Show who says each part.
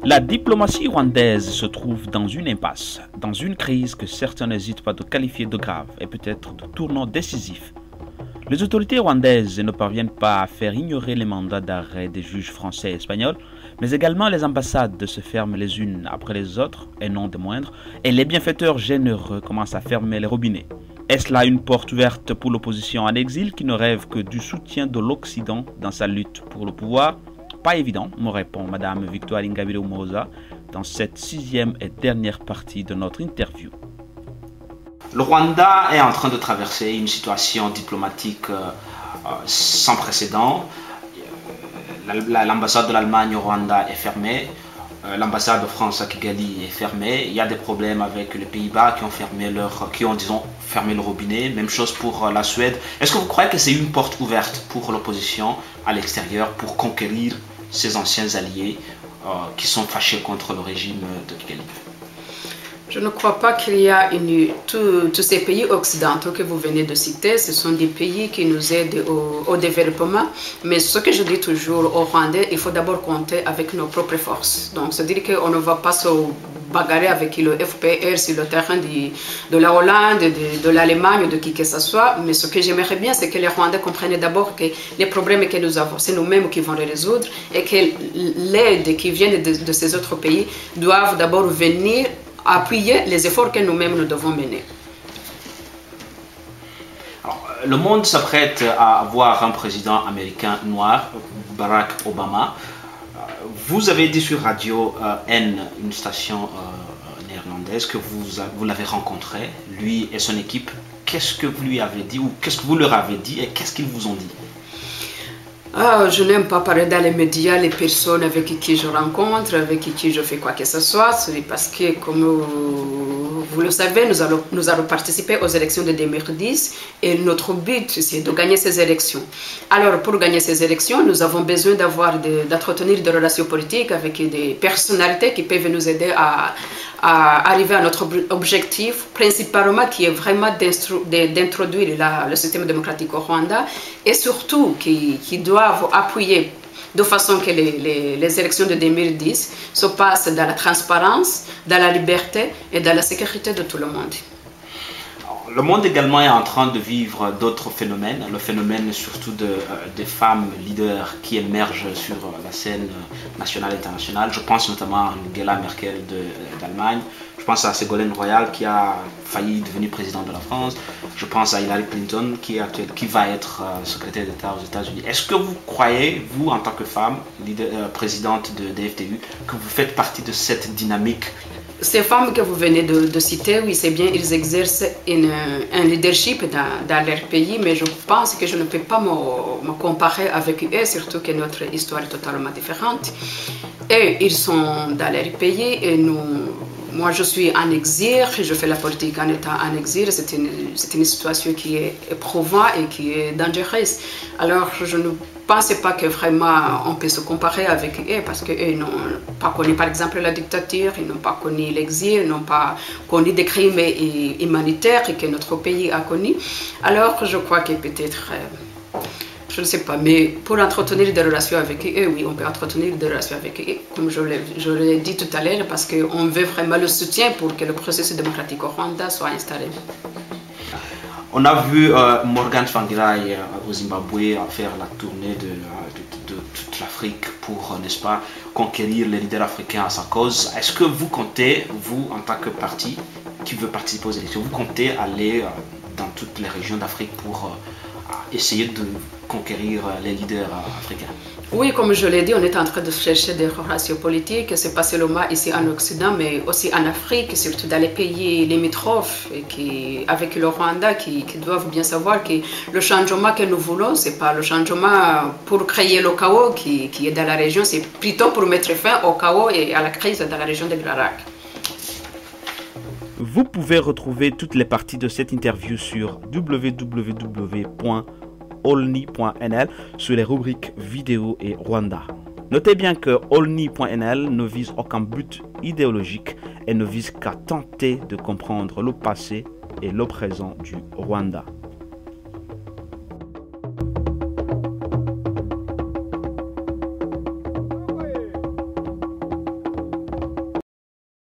Speaker 1: La diplomatie rwandaise se trouve dans une impasse, dans une crise que certains n'hésitent pas de qualifier de grave et peut-être de tournant décisif. Les autorités rwandaises ne parviennent pas à faire ignorer les mandats d'arrêt des juges français et espagnols, mais également les ambassades se ferment les unes après les autres, et non des moindres, et les bienfaiteurs généreux commencent à fermer les robinets. Est-ce là une porte ouverte pour l'opposition en exil qui ne rêve que du soutien de l'Occident dans sa lutte pour le pouvoir? Pas évident, me répond Madame Victoire Ingabire Umuhoza dans cette 6e et dernière partie de notre interview.
Speaker 2: Le Rwanda est en train de traverser une situation diplomatique sans précédent. L'ambassade de l'Allemagne au Rwanda est fermée. L'ambassade de France à Kigali est fermée. Il y a des problèmes avec les Pays-Bas qui ont fermé fermé le robinet. Même chose pour la Suède. Est-ce que vous croyez que c'est une porte ouverte pour l'opposition à l'extérieur pour conquérir ses anciens alliés qui sont fâchés contre le régime de Kigali?
Speaker 3: Je ne crois pas qu'il y a tous ces pays occidentaux que vous venez de citer, ce sont des pays qui nous aident au développement. Mais ce que je dis toujours aux Rwandais, il faut d'abord compter avec nos propres forces. Donc, c'est-à-dire qu'on ne va pas se bagarrer avec le FPR sur le terrain de la Hollande, de l'Allemagne, de qui que ce soit. Mais ce que j'aimerais bien, c'est que les Rwandais comprennent d'abord que les problèmes que nous avons, c'est nous-mêmes qui vont les résoudre et que l'aide qui vient de ces autres pays doivent d'abord venir appuyer les efforts que nous-mêmes nous devons mener.
Speaker 2: Alors, le monde s'apprête à avoir un président américain noir, Barack Obama. Vous avez dit sur Radio N, une station néerlandaise, que vous l'avez rencontré, lui et son équipe. Qu'est-ce que vous lui avez dit ou qu'est-ce que vous leur avez dit et qu'est-ce qu'ils vous ont dit?
Speaker 3: Je n'aime pas parler dans les médias les personnes avec qui je rencontre, avec qui je fais quoi que ce soit, c'est parce que, comme vous le savez, nous allons participer aux élections de 2010 et notre but, c'est de gagner ces élections. Alors, pour gagner ces élections, nous avons besoin d'entretenir des relations politiques avec des personnalités qui peuvent nous aider à arriver à notre objectif, principalement qui est vraiment d'introduire le système démocratique au Rwanda et surtout qui doivent appuyer de façon que les élections de 2010 se passent dans la transparence, dans la liberté et dans la sécurité de tout le monde.
Speaker 2: Le monde également est en train de vivre d'autres phénomènes, le phénomène surtout des femmes leaders qui émergent sur la scène nationale et internationale. Je pense notamment à Angela Merkel d'Allemagne, je pense à Ségolène Royal qui a failli devenir présidente de la France, je pense à Hillary Clinton qui va être secrétaire d'État aux États-Unis. Est-ce que vous croyez, vous en tant que femme, présidente de FTU, que vous faites partie de cette dynamique?
Speaker 3: Ces femmes que vous venez de citer, oui, c'est bien, ils exercent un leadership dans leur pays, mais je pense que je ne peux pas me comparer avec eux, surtout que notre histoire est totalement différente. Et ils sont dans leur pays et moi je suis en exil, je fais la politique en étant en exil, c'est une situation qui est éprouvante et qui est dangereuse. Alors je ne pense pas que vraiment on peut se comparer avec eux parce qu'eux n'ont pas connu par exemple la dictature, ils n'ont pas connu l'exil, ils n'ont pas connu des crimes humanitaires que notre pays a connus. Alors je crois que peut-être... je ne sais pas, mais pour entretenir des relations avec eux, oui, on peut entretenir des relations avec eux, comme je l'ai dit tout à l'heure, parce qu'on veut vraiment le soutien pour que le processus démocratique au Rwanda soit installé.
Speaker 2: On a vu Morgan Tsvangirai au Zimbabwe faire la tournée de toute l'Afrique pour, n'est-ce pas, conquérir les leaders africains à sa cause. Est-ce que vous comptez, vous, en tant que parti qui veut participer aux élections, vous comptez aller dans toutes les régions d'Afrique pour essayer de conquérir les leaders africains?
Speaker 3: Oui, comme je l'ai dit, on est en train de chercher des relations politiques, c'est pas seulement ici en Occident, mais aussi en Afrique, surtout dans les pays limitrophes, avec le Rwanda, qui doivent bien savoir que le changement que nous voulons, c'est pas le changement pour créer le chaos qui est dans la région, c'est plutôt pour mettre fin au chaos et à la crise dans la région de Grand Lac.
Speaker 1: Vous pouvez retrouver toutes les parties de cette interview sur www.olni.nl sur les rubriques vidéo et Rwanda. Notez bien que olni.nl ne vise aucun but idéologique et ne vise qu'à tenter de comprendre le passé et le présent du Rwanda.